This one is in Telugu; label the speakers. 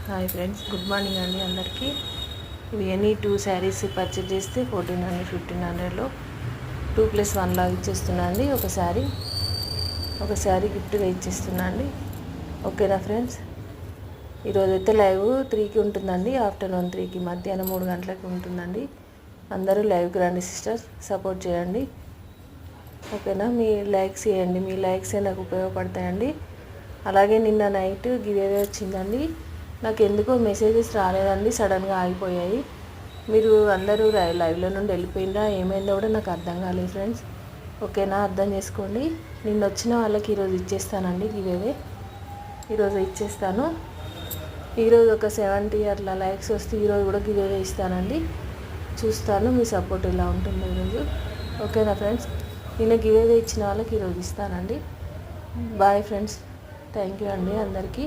Speaker 1: హాయ్ ఫ్రెండ్స్, గుడ్ మార్నింగ్ అండి అందరికీ. ఇవి ఎనీ 2 శారీస్ పర్చేజ్ చేస్తే 1400 1500లో 2+1 లాగా ఇచ్చేస్తున్నా అండి. ఒక శారీ గిఫ్ట్గా ఇచ్చేస్తున్నా అండి. ఓకేనా ఫ్రెండ్స్, ఈరోజు అయితే లైవ్ 3కి ఉంటుందండి. ఆఫ్టర్నూన్ 3కి, మధ్యాహ్నం 3 గంటలకి ఉంటుందండి. అందరూ లైవ్కి రండి సిస్టర్స్, సపోర్ట్ చేయండి. ఓకేనా, మీ లైక్స్ చేయండి, మీ లైక్సే నాకు ఉపయోగపడతాయండి. అలాగే నిన్న నైట్ గివేవే వచ్చిందండి. నాకు ఎందుకో మెసేజెస్ రాలేదండి, సడన్గా ఆగిపోయాయి. మీరు అందరూ లైవ్లో నుండి వెళ్ళిపోయిందా, ఏమైందో కూడా నాకు అర్థం కాలేదు ఫ్రెండ్స్. ఓకేనా, అర్థం చేసుకోండి. నిన్న వచ్చిన వాళ్ళకి ఈరోజు ఇచ్చేస్తానండి గివేవే. ఈరోజు ఇచ్చేస్తాను. ఈరోజు ఒక 70 అట్లా లైక్స్ వస్తే ఈరోజు కూడా గివేవే ఇస్తానండి. చూస్తాను మీ సపోర్ట్ ఎలా ఉంటుందో ఈరోజు. ఓకేనా ఫ్రెండ్స్, నిన్న గివేవే ఇచ్చిన వాళ్ళకి ఈరోజు ఇస్తానండి. బాయ్ ఫ్రెండ్స్, థ్యాంక్ యూ అండి అందరికీ.